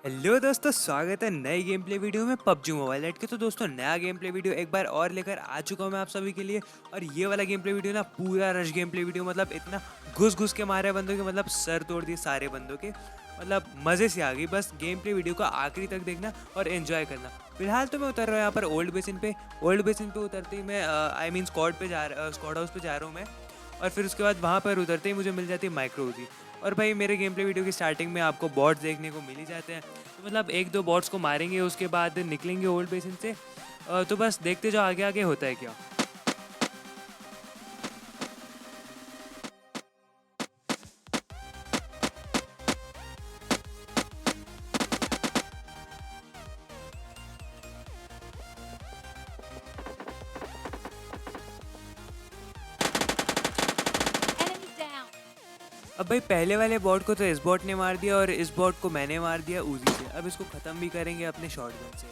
Hello दोस्तों, स्वागत है नई गेम प्ले वीडियो में पबजी मोबाइल लेट के। तो दोस्तों, नया गेम प्ले वीडियो एक बार और लेकर आ चुका हूं मैं आप सभी के लिए। और ये वाला गेम प्ले वीडियो ना पूरा रश गेम प्ले वीडियो, मतलब इतना घुस घुस के मारे बंदों के, मतलब सर तोड़ दिए सारे बंदों के। मतलब मज़े से आ गई। बस गेम प्ले वीडियो को आखिरी तक देखना और एंजॉय करना। फिलहाल तो मैं उतर रहा हूँ यहाँ पर ओल्ड बेसिन पे उतरते ही मैं आई मीन स्क्वाड हाउस पे जा रहा हूँ मैं। और फिर उसके बाद वहाँ पर उतरते ही मुझे मिल जाती है माइक्रो उजी। और भाई मेरे गेम प्ले वीडियो की स्टार्टिंग में आपको बॉट्स देखने को मिल ही जाते हैं। तो मतलब एक दो बॉट्स को मारेंगे, उसके बाद निकलेंगे ओल्ड बेसिन से। तो बस देखते जाओ आगे आगे होता है क्या। Enemy down. अब भाई पहले वाले बॉट को तो इस बॉट ने मार दिया और इस बॉट को मैंने मार दिया उजी से। अब इसको ख़त्म भी करेंगे अपने शॉटगन से।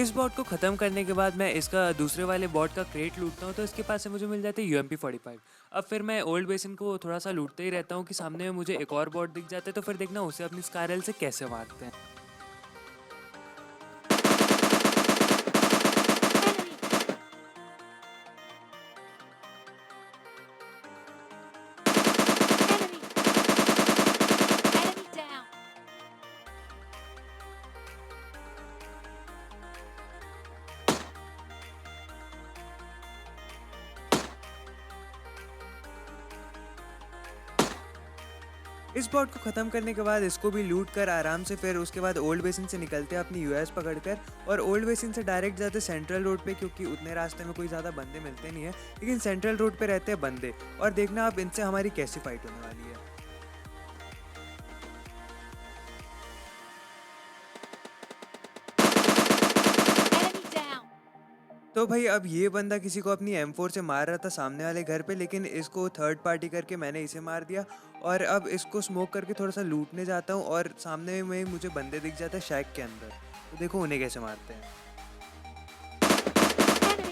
इस बॉट को ख़त्म करने के बाद मैं इसका दूसरे वाले बॉट का क्रेट लूटता हूँ। तो इसके पास से मुझे मिल जाती है UMP 45। अब फिर मैं ओल्ड बेसिन को थोड़ा सा लूटते ही रहता हूँ कि सामने में मुझे एक और बॉट दिख जाता है। तो फिर देखना उसे अपनी स्कारल से कैसे मारते हैं। Enemy. Enemy. Enemy down. इस बॉट को ख़त्म करने के बाद इसको भी लूट कर आराम से फिर उसके बाद ओल्ड बेसिन से निकलते हैं अपनी यूएस पकड़कर। और ओल्ड बेसिन से डायरेक्ट जाते सेंट्रल रोड पे, क्योंकि उतने रास्ते में कोई ज़्यादा बंदे मिलते नहीं है। लेकिन सेंट्रल रोड पे रहते हैं बंदे। और देखना आप इनसे हमारी कैसी फाइट होने वाली है। Enemy down. तो भाई अब ये बंदा किसी को अपनी M4 से मार रहा था सामने वाले घर पे, लेकिन इसको थर्ड पार्टी करके मैंने इसे मार दिया। और अब इसको स्मोक करके थोड़ा सा लूटने जाता हूँ और सामने में मुझे बंदे दिख जाते हैं शैक के अंदर। तो देखो उन्हें कैसे मारते हैं। Enemy.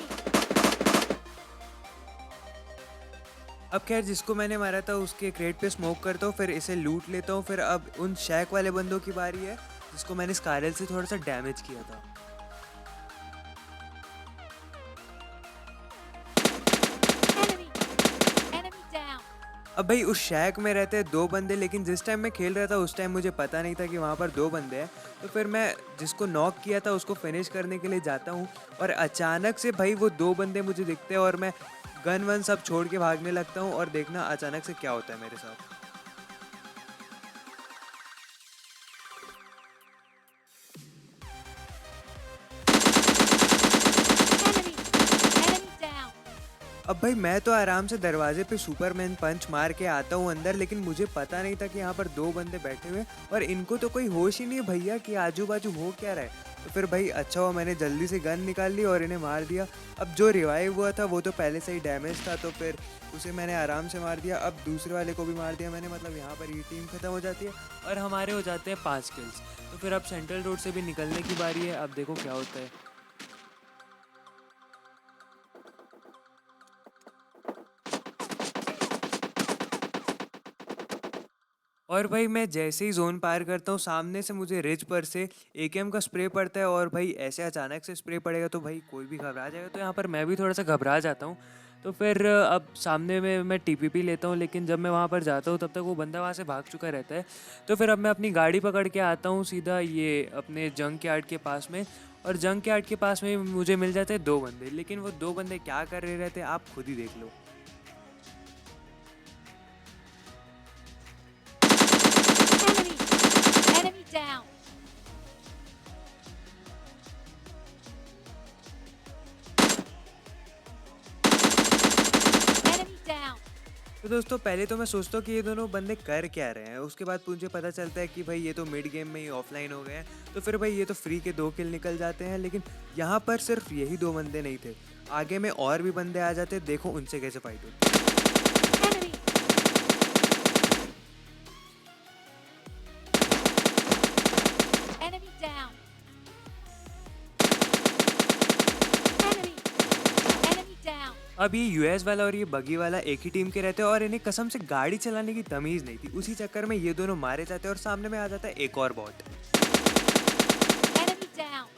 अब खैर जिसको मैंने मारा था उसके क्रेट पे स्मोक करता हूँ, फिर इसे लूट लेता हूँ। फिर अब उन शैक वाले बंदों की बारी है जिसको मैंने स्कारल से थोड़ा सा डैमेज किया था। Enemy. Enemy down. अब भाई उस शैक में रहते हैं दो बंदे, लेकिन जिस टाइम मैं खेल रहा था उस टाइम मुझे पता नहीं था कि वहाँ पर दो बंदे हैं। तो फिर मैं जिसको नॉक किया था उसको फिनिश करने के लिए जाता हूँ। और अचानक से भाई वो दो बंदे मुझे दिखते हैं और मैं गन वन सब छोड़ के भागने लगता हूँ। और देखना अचानक से क्या होता है मेरे साथ। Enemy. Enemy down. अब भाई मैं तो आराम से दरवाजे पे सुपरमैन पंच मार के आता हूँ अंदर, लेकिन मुझे पता नहीं था कि यहाँ पर दो बंदे बैठे हुए और इनको तो कोई होश ही नहीं है भैया कि आजू बाजू हो क्या रहा है। तो फिर भाई अच्छा हुआ मैंने जल्दी से गन निकाल ली और इन्हें मार दिया। अब जो रिवाइव हुआ था वो तो पहले से ही डैमेज था, तो फिर उसे मैंने आराम से मार दिया। अब दूसरे वाले को भी मार दिया मैंने। मतलब यहाँ पर ये टीम खत्म हो जाती है और हमारे हो जाते हैं 5 किल्स। तो फिर अब सेंट्रल रोड से भी निकलने की बारी है। अब देखो क्या होता है। और भाई मैं जैसे ही जोन पार करता हूँ सामने से मुझे रिज पर से AKM का स्प्रे पड़ता है। और भाई ऐसे अचानक से स्प्रे पड़ेगा तो भाई कोई भी घबरा जाएगा। तो यहाँ पर मैं भी थोड़ा सा घबरा जाता हूँ। तो फिर अब सामने में मैं TPP लेता हूँ, लेकिन जब मैं वहाँ पर जाता हूँ तब तक वो बंदा वहाँ से भाग चुका रहता है। तो फिर अब मैं अपनी गाड़ी पकड़ के आता हूँ सीधा ये अपने जंक यार्ड के पास में। और जंक यार्ड के पास में मुझे मिल जाते हैं दो बंदे, लेकिन वो दो बंदे क्या कर रहे रहते हैं आप खुद ही देख लो। Enemy. Enemy down. Enemy down. तो दोस्तों पहले तो मैं सोचता हूँ कि ये दोनों बंदे कर क्या रहे हैं। उसके बाद मुझे पता चलता है कि भाई ये तो मिड गेम में ही ऑफलाइन हो गए हैं। तो फिर भाई ये तो फ्री के 2 किल निकल जाते हैं। लेकिन यहाँ पर सिर्फ यही दो बंदे नहीं थे, आगे में और भी बंदे आ जाते। देखो उनसे कैसे फाइट होती है। Enemy. Enemy down. Enemy. Enemy down. अब ये यूएस वाला और ये बगी वाला एक ही टीम के रहते हैं और इन्हें कसम से गाड़ी चलाने की तमीज़ नहीं थी। उसी चक्कर में ये दोनों मारे जाते हैं और सामने में आ जाता है एक और बॉट। Enemy down.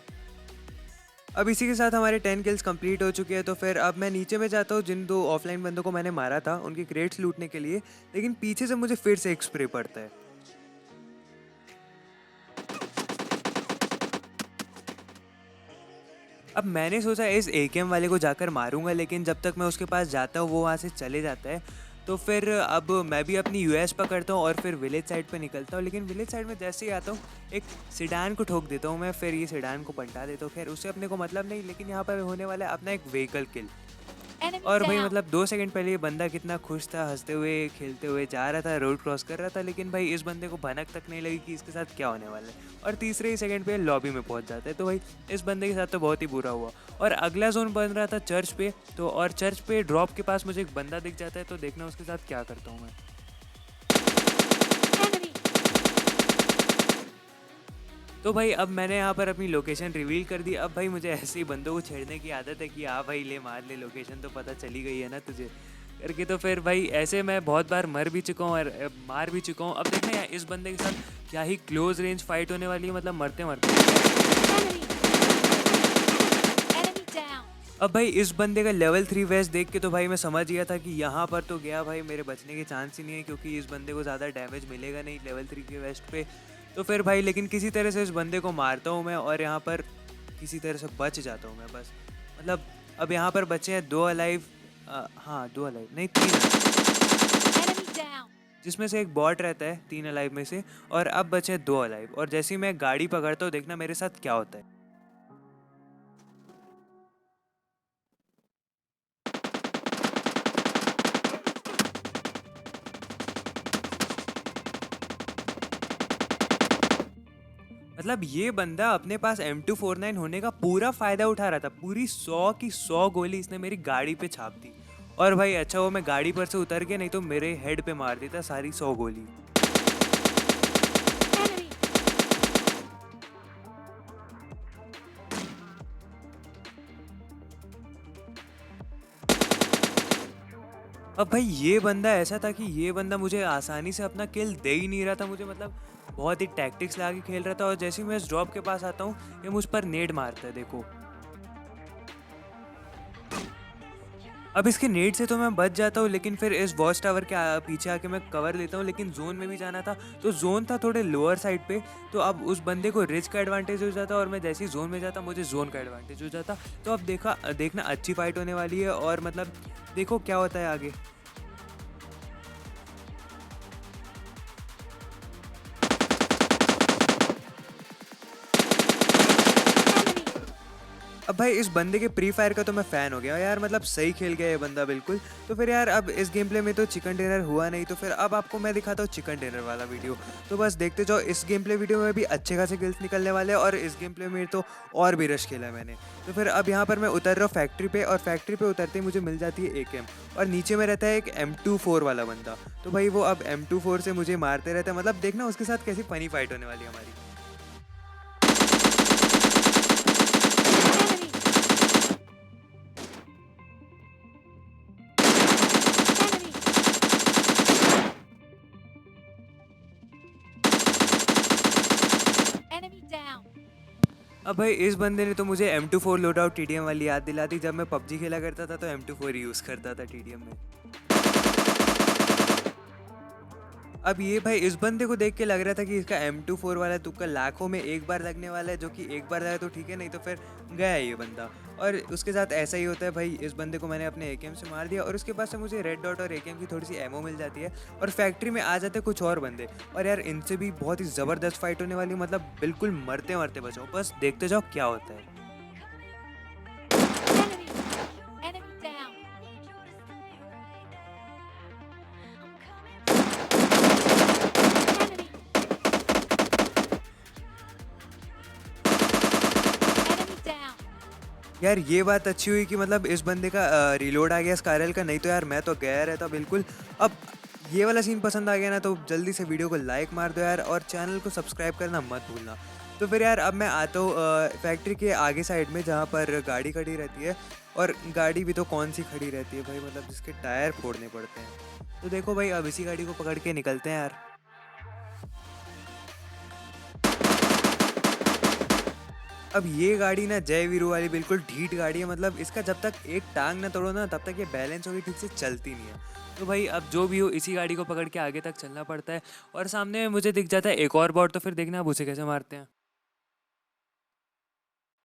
अब इसी के साथ हमारे 10 किल्स कंप्लीट हो चुके हैं। तो फिर अब मैं नीचे में जाता हूँ जिन 2 ऑफलाइन बंदों को मैंने मारा था उनकी क्रेट्स लूटने के लिए, लेकिन पीछे से मुझे फिर से एक स्प्रे पड़ता है। अब मैंने सोचा इस एकेएम वाले को जाकर मारूंगा, लेकिन जब तक मैं उसके पास जाता हूँ वो वहाँ से चले जाता है। तो फिर अब मैं भी अपनी यूएस पकड़ता हूँ और फिर विलेज साइड पे निकलता हूँ, लेकिन विलेज साइड में जैसे ही आता हूँ एक सिडान को ठोक देता हूँ मैं। फिर ये सिडान को पलटा देता हूँ। खैर उससे अपने को मतलब नहीं, लेकिन यहाँ पर होने वाला है अपना एक व्हीकल किल। Enemy और भाई down. मतलब 2 सेकंड पहले ये बंदा कितना खुश था, हंसते हुए खेलते हुए जा रहा था, रोड क्रॉस कर रहा था, लेकिन भाई इस बंदे को भनक तक नहीं लगी कि इसके साथ क्या होने वाला है। और तीसरे ही सेकंड पे लॉबी में पहुंच जाता है। तो भाई इस बंदे के साथ तो बहुत ही बुरा हुआ। और अगला जोन बन रहा था चर्च पे, तो और चर्च पे ड्रॉप के पास मुझे एक बंदा दिख जाता है। तो देखना उसके साथ क्या करता हूँ मैं। Enemy. तो भाई अब मैंने यहाँ पर अपनी लोकेशन रिवील कर दी। अब भाई मुझे ऐसे ही बंदों को छेड़ने की आदत है कि हाँ भाई ले मार ले, लोकेशन तो पता चली गई है ना तुझे करके। तो फिर भाई ऐसे मैं बहुत बार मर भी चुका हूँ और मार भी चुका हूँ। अब देखना यार इस बंदे के साथ क्या ही क्लोज रेंज फाइट होने वाली है, मतलब मरते मरते। Enemy. Enemy down. अब भाई इस बंदे का लेवल 3 वेस्ट देख के तो भाई मैं समझ गया था कि यहाँ पर तो गया भाई, मेरे बचने के चांस ही नहीं है, क्योंकि इस बंदे को ज़्यादा डैमेज मिलेगा नहीं लेवल 3 के वेस्ट पे। तो फिर भाई लेकिन किसी तरह से इस बंदे को मारता हूँ मैं और यहाँ पर किसी तरह से बच जाता हूँ मैं बस। मतलब अब यहाँ पर बचे हैं 2 अलाइव, हाँ 2 अलाइव नहीं 3 अलाइव, Enemy down. जिसमें से एक बॉट रहता है 3 अलाइव में से। और अब बचे हैं 2 अलाइव। और जैसे ही मैं गाड़ी पकड़ता हूँ देखना मेरे साथ क्या होता है। मतलब ये बंदा अपने पास M249 होने का पूरा फायदा उठा रहा था। पूरी 100 की 100 गोली इसने मेरी गाड़ी पे छाप दी। और भाई अच्छा वो मैं गाड़ी पर से उतर के, नहीं तो मेरे हेड पे मार देता सारी 100 गोली। Enemy. अब भाई ये बंदा ऐसा था कि ये बंदा मुझे आसानी से अपना किल दे ही नहीं रहा था मुझे, मतलब बहुत ही टैक्टिक्स लगा के खेल रहा था। और जैसे ही मैं इस ड्रॉप के पास आता हूँ ये मुझ पर नेड मारता है, देखो। अब इसके नेट से तो मैं बच जाता हूँ, लेकिन फिर इस वॉच टावर के पीछे आके मैं कवर लेता हूँ। लेकिन जोन में भी जाना था, तो जोन था थोड़े लोअर साइड पे। तो अब उस बंदे को रिच का एडवांटेज हो जाता और मैं जैसे ही जोन में जाता मुझे जोन का एडवांटेज हो जाता। तो अब देखना अच्छी फाइट होने वाली है और मतलब देखो क्या होता है आगे। Enemy. अब भाई इस बंदे के प्री फायर का तो मैं फ़ैन हो गया यार, मतलब सही खेल गया ये बंदा बिल्कुल। तो फिर यार अब इस गेम प्ले में तो चिकन डिनर हुआ नहीं, तो फिर अब आपको मैं दिखाता हूँ चिकन डिनर वाला वीडियो। तो बस देखते जाओ, इस गेम प्ले वीडियो में भी अच्छे खासे किल्स निकलने वाले हैं और इस गेम प्ले में तो और भी रश खेला है मैंने। तो फिर अब यहाँ पर मैं उतर रहा हूँ फैक्ट्री पे, और फैक्ट्री पे उतरते ही मुझे मिल जाती है AKM और नीचे में रहता है एक M24 वाला बंदा। तो भाई वो अब M24 से मुझे मारते रहता है, मतलब देखना उसके साथ कैसी फनी फाइट होने वाली है हमारी। Enemy. Enemy down. अब भाई इस बंदे ने तो मुझे M24 लोड आउट TDM वाली याद दिला दी। जब मैं PUBG खेला करता था तो M24 यूज़ करता था TDM में। अब ये भाई इस बंदे को देख के लग रहा था कि इसका M24 वाला तुक्का लाखों में एक बार लगने वाला है, जो कि एक बार लगा तो ठीक है, नहीं तो फिर गया ये बंदा। और उसके साथ ऐसा ही होता है भाई, इस बंदे को मैंने अपने AKM से मार दिया और उसके पास से मुझे रेड डॉट और AKM की थोड़ी सी एमओ मिल जाती है। और फैक्ट्री में आ जाते कुछ और बंदे, और यार इनसे भी बहुत ही ज़बरदस्त फाइट होने वाली, मतलब बिल्कुल मरते मरते बचाओ, बस देखते जाओ क्या होता है। Enemy. Enemy down. Enemy. Enemy down. यार ये बात अच्छी हुई कि मतलब इस बंदे का रिलोड आ गया स्कारल का, नहीं तो यार मैं तो गया रहता बिल्कुल। अब ये वाला सीन पसंद आ गया ना तो जल्दी से वीडियो को लाइक मार दो यार, और चैनल को सब्सक्राइब करना मत भूलना। तो फिर यार अब मैं आता हूँ फैक्ट्री के आगे साइड में जहाँ पर गाड़ी खड़ी रहती है। और गाड़ी भी तो कौन सी खड़ी रहती है भाई, मतलब जिसके टायर फोड़ने पड़ते हैं। तो देखो भाई, अब इसी गाड़ी को पकड़ के निकलते हैं यार। अब ये गाड़ी ना जय वीरू वाली बिल्कुल ढीठ गाड़ी है, मतलब इसका जब तक एक टांग ना तोड़ो ना तब तक ये बैलेंस होगी ठीक से चलती नहीं है। तो भाई अब जो भी हो, इसी गाड़ी को पकड़ के आगे तक चलना पड़ता है। और सामने में मुझे दिख जाता है एक और बॉट, तो फिर देखना अब उसे कैसे मारते हैं।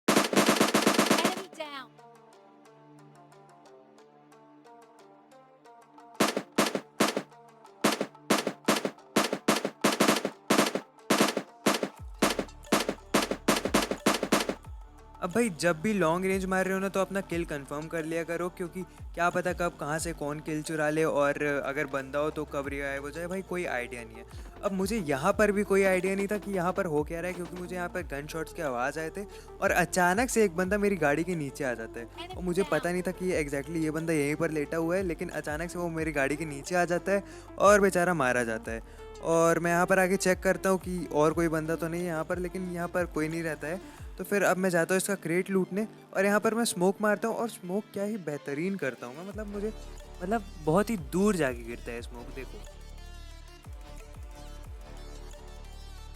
Enemy down. अब भाई जब भी लॉन्ग रेंज मार रहे हो ना तो अपना किल कंफर्म कर लिया करो, क्योंकि क्या पता कब कहाँ से कौन किल चुरा ले, और अगर बंदा हो तो कब रिवाइव हो जाए भाई, कोई आइडिया नहीं है। अब मुझे यहाँ पर भी कोई आइडिया नहीं था कि यहाँ पर हो क्या रहा है, क्योंकि मुझे यहाँ पर गन शॉट्स की आवाज़ आए थे और अचानक से एक बंदा मेरी गाड़ी के नीचे आ जाता है। और मुझे पता नहीं था कि ये एग्जैक्टली ये बंदा यहीं पर लेटा हुआ है, लेकिन अचानक से वो मेरी गाड़ी के नीचे आ जाता है और बेचारा मारा जाता है। और मैं यहाँ पर आके चेक करता हूँ कि और कोई बंदा तो नहीं है यहाँ पर, लेकिन यहाँ पर कोई नहीं रहता है। तो फिर अब मैं जाता हूँ इसका क्रेट लूटने, और यहाँ पर मैं स्मोक मारता हूँ, और स्मोक क्या ही बेहतरीन करता हूँ मैं, मतलब मुझे मतलब बहुत ही दूर जाके गिरता है स्मोक, देखो।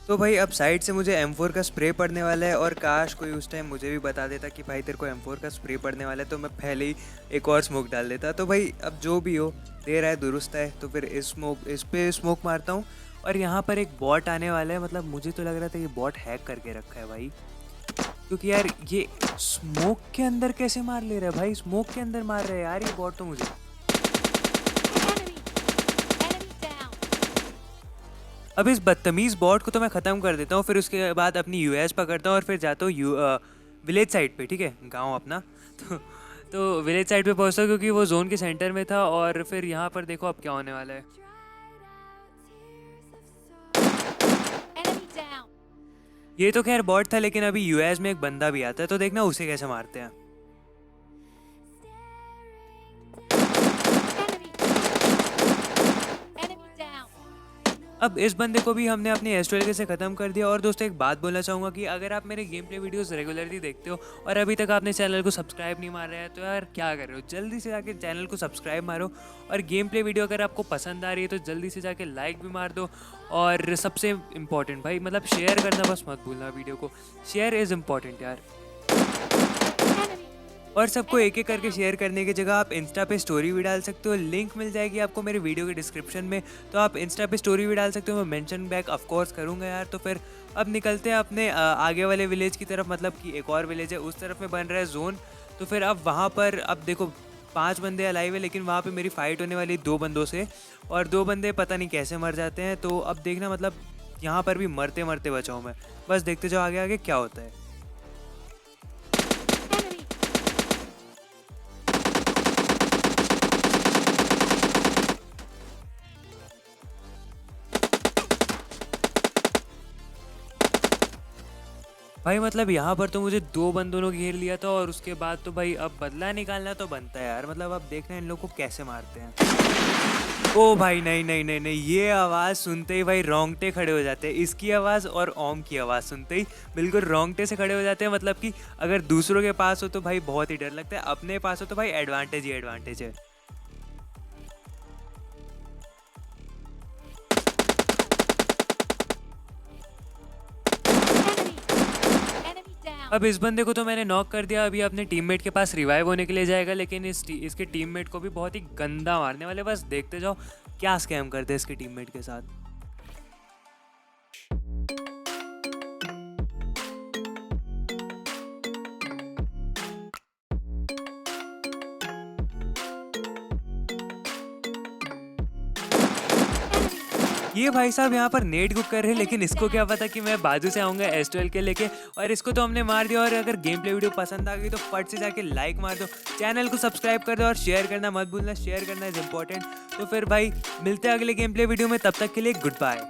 तो भाई अब साइड से मुझे M4 का स्प्रे पड़ने वाला है, और काश कोई उस टाइम मुझे भी बता देता कि भाई तेरे को M4 का स्प्रे पड़ने वाला है, तो मैं पहले ही एक और स्मोक डाल देता। तो भाई अब जो भी हो, देर है दुरुस्त है, तो फिर इस पे स्मोक मारता हूँ। और यहाँ पर एक बॉट आने वाला है, मतलब मुझे तो लग रहा था ये बॉट हैक करके रखा है भाई, क्योंकि यार ये स्मोक के अंदर कैसे मार ले रहा है भाई, स्मोक के अंदर मार रहा है यार ये बॉट तो मुझे। Enemy. Enemy down. अब इस बदतमीज बॉट को तो मैं ख़त्म कर देता हूँ, फिर उसके बाद अपनी यूएस पकड़ता हूँ और फिर जाता हूँ विलेज साइड पे, ठीक है, गांव अपना। तो विलेज साइड पे पहुँचता हूँ क्योंकि वो जोन के सेंटर में था। और फिर यहाँ पर देखो अब क्या होने वाला है। Enemy down. ये तो खैर बॉट था, लेकिन अभी यूएस में एक बंदा भी आता है, तो देखना उसे कैसे मारते हैं। Enemy. Enemy down. अब इस बंदे को भी हमने अपने एस्ट्रेल से ख़त्म कर दिया। और दोस्तों एक बात बोलना चाहूँगा कि अगर आप मेरे गेम प्ले वीडियोस रेगुलरली देखते हो और अभी तक आपने चैनल को सब्सक्राइब नहीं मार रहे हैं, तो यार क्या कर रहे हो, जल्दी से जाके चैनल को सब्सक्राइब मारो। और गेम प्ले वीडियो अगर आपको पसंद आ रही है तो जल्दी से जाके लाइक भी मार दो। और सबसे इम्पॉर्टेंट भाई, मतलब शेयर करना बस मत भूलना वीडियो को, शेयर इज़ इम्पॉर्टेंट यार। Enemy. और सबको एक एक करके शेयर करने की जगह आप इंस्टा पे स्टोरी भी डाल सकते हो, लिंक मिल जाएगी आपको मेरे वीडियो के डिस्क्रिप्शन में, तो आप इंस्टा पे स्टोरी भी डाल सकते हो। मैं मेंशन बैक ऑफ कोर्स करूँगा यार। तो फिर अब निकलते हैं अपने आगे वाले विलेज की तरफ, मतलब कि एक और विलेज है उस तरफ में बन रहा है जोन। तो फिर अब वहाँ पर अब देखो 5 बंदे अलाइव है, लेकिन वहाँ पे मेरी फाइट होने वाली 2 बंदों से, और 2 बंदे पता नहीं कैसे मर जाते हैं। तो अब देखना, मतलब यहाँ पर भी मरते मरते बचा हूँ मैं, बस देखते जाओ आगे आगे क्या होता है। Enemy. भाई मतलब यहाँ पर तो मुझे 2 बंदों ने घेर लिया था, और उसके बाद तो भाई अब बदला निकालना तो बनता है यार, मतलब अब देखना इन लोगों को कैसे मारते हैं। ओ भाई नहीं नहीं नहीं नहीं, ये आवाज़ सुनते ही भाई रोंगटे खड़े हो जाते हैं। इसकी आवाज़ और ओम की आवाज़ सुनते ही बिल्कुल रोंगटे से खड़े हो जाते हैं। मतलब कि अगर दूसरों के पास हो तो भाई बहुत ही डर लगता है, अपने पास हो तो भाई एडवांटेज ही एडवांटेज है। Enemy. Enemy down. अब इस बंदे को तो मैंने नॉक कर दिया, अभी अपने टीममेट के पास रिवाइव होने के लिए जाएगा, लेकिन इसके टीममेट को भी बहुत ही गंदा मारने वाले। बस देखते जाओ क्या स्कैम करते हैं इसके टीममेट के साथ। ये भाई साहब यहाँ पर नेट कुक कर रहे हैं, लेकिन इसको क्या पता कि मैं बाजू से आऊँगा S12 के लेके, और इसको तो हमने मार दिया। और अगर गेम प्ले वीडियो पसंद आ गई तो फट से जाके लाइक मार दो, चैनल को सब्सक्राइब कर दो, और शेयर करना मत भूलना, शेयर करना इज़ इम्पॉर्टेंट। तो फिर भाई मिलते हैं अगले गेम प्ले वीडियो में, तब तक के लिए गुड बाय।